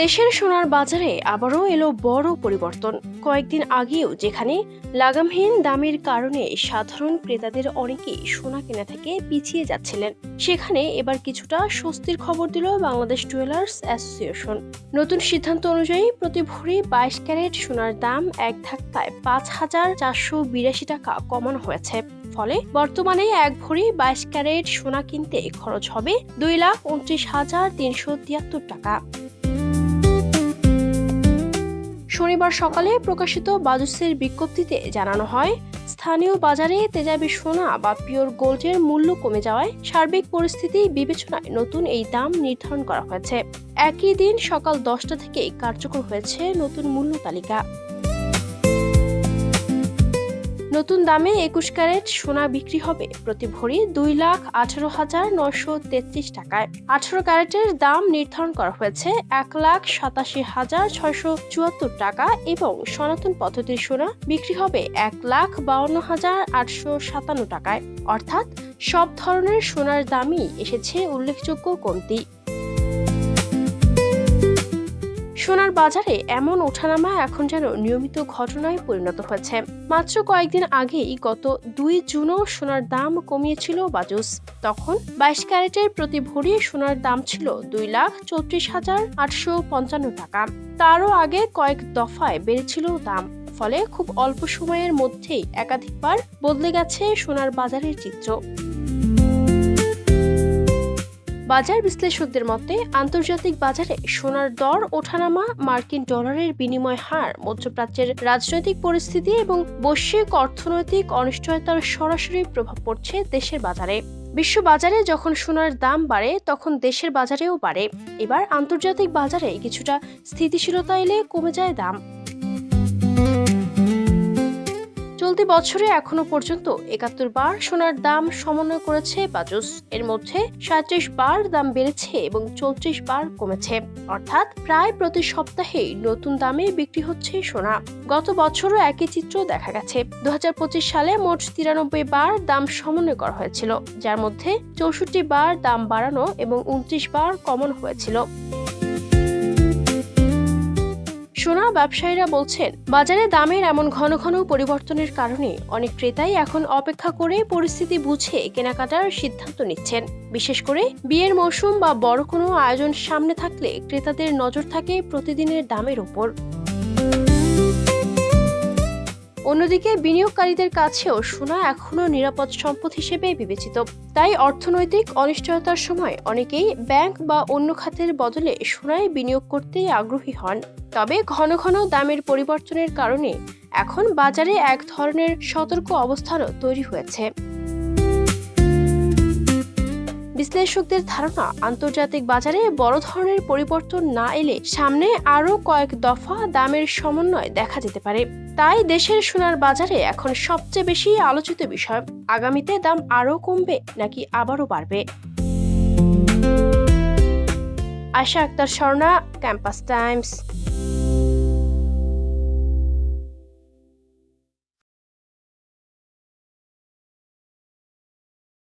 দেশের সোনার বাজারে আবারও এলো বড় পরিবর্তন। কয়েকদিন আগেও যেখানে লাগামহীন দামের কারণে সাধারণ ক্রেতাদের অনেকেই সোনা কেনা থেকে পিছিয়ে যাচ্ছিলেন, সেখানে এবার কিছুটা স্বস্তির খবর দিল বাংলাদেশ জুয়েলার্স অ্যাসোসিয়েশন। নতুন সিদ্ধান্ত অনুযায়ী প্রতি ভরি 22 ক্যারেট সোনার দাম এক ধাক্কায় 5,482 টাকা কমানো হয়েছে। ফলে বর্তমানে এক ভরি 22 ক্যারেট সোনা কিনতে খরচ হবে 2,29,373 টাকা। শনিবার সকালে প্রকাশিত বাজুসের বিজ্ঞপ্তিতে জানানো হয়, স্থানীয় বাজারে তেজাবি সোনা বা পিওর গোল্ডের মূল্য কমে যাওয়ায় সার্বিক পরিস্থিতি বিবেচনায় নতুন এই দাম নির্ধারণ করা হয়েছে। একই দিন সকাল 10টা থেকে কার্যকর হয়েছে নতুন মূল্য তালিকা। নতুন দামে 21 ক্যারেট সোনা বিক্রি হবে প্রতি ভরি 2,18,933 টাকায়। 18 ক্যারেটের দাম নির্ধারণ করা হয়েছে 1,87,674 টাকা এবং সনাতন পদ্ধতির সোনা বিক্রি হবে 1,52,857 টাকায়। অর্থাৎ সব ধরনের সোনার দামই এসেছে উল্লেখযোগ্য কমতি। সোনার বাজারে এমন ওঠানামা এখন যেন নিয়মিত ঘটনায় পরিণত হয়েছে। মাত্র কয়েকদিন আগেই গত 2 জুনও সোনার দাম কমিয়েছিল বাজুস। তখন 22 ক্যারেটের প্রতি ভরি সোনার দাম ছিল 2,34,855 টাকা। তারও আগে কয়েক দফায় বেড়েছিল দাম। ফলে খুব অল্প সময়ের মধ্যেই একাধিকবার বদলে গেছে সোনার বাজারের চিত্র। বাজার বিশ্লেষকদের মতে, আন্তর্জাতিক বাজারে সোনার দর ওঠানামা, মার্কিন ডলারের বিনিময় হার, মধ্যপ্রাচ্যের রাজনৈতিক পরিস্থিতি এবং বৈশ্বিক অর্থনৈতিক অনিশ্চয়তার সরাসরি প্রভাব পড়ছে দেশের বাজারে। বিশ্ব বাজারে যখন সোনার দাম বাড়ে তখন দেশের বাজারেও বাড়ে। এবার আন্তর্জাতিক বাজারে কিছুটা স্থিতিশীলতা এলে কমে যায় দাম। চলতি বছরে এখনো পর্যন্ত 71 বার সোনার দাম সমন্বয় করেছে বাজুস। এর মধ্যে 37 বার দাম বেড়েছে এবং 34 বার কমেছে। অর্থাৎ প্রায় প্রতি সপ্তাহেই নতুন দামে বিক্রি হচ্ছে সোনা। গত বছরও একই চিত্র দেখা গেছে। 2025 সালে মোট 93 বার দাম সমন্বয় করা হয়েছিল, যার মধ্যে 64 বার দাম বাড়ানো এবং 29 বার কমানো হয়েছিল। সোনা ব্যবসায়ীরা বলছেন, বাজারে দামের এমন ঘন ঘন পরিবর্তনের কারণে অনেক ক্রেতাই এখন অপেক্ষা করে পরিস্থিতি বুঝে কেনাকাটার সিদ্ধান্ত নিচ্ছেন। বিশেষ করে বিয়ের মৌসুম বা বড় কোনো আয়োজন সামনে থাকলে ক্রেতাদের নজর থাকে প্রতিদিনের দামের উপর। অন্যদিকে বিনিয়োগকারীদের কাছেও সোনা এখনো নিরাপদ সম্পদ হিসেবে বিবেচিত। তাই অর্থনৈতিক অনিশ্চয়তার সময় অনেকেই ব্যাংক বা অন্য খাতের বদলে সোনায় বিনিয়োগ করতে আগ্রহী হন। তবে ঘন ঘন দামের পরিবর্তনের কারণে এখন বাজারে এক ধরনের সতর্ক অবস্থানও তৈরি হয়েছে। বিশ্লেষকদের ধারণা, আন্তর্জাতিক বাজারে বড় ধরনের পরিবর্তন না এলে সামনে আরও কয়েক দফা দামের সমন্বয় দেখা যেতে পারে। তাই দেশের সোনার বাজারে এখন সবচেয়ে বেশি আলোচিত বিষয়, আগামীতে দাম আরও কমবে নাকি আবারও বাড়বে। Ayesha Akter Swarna, campus Times.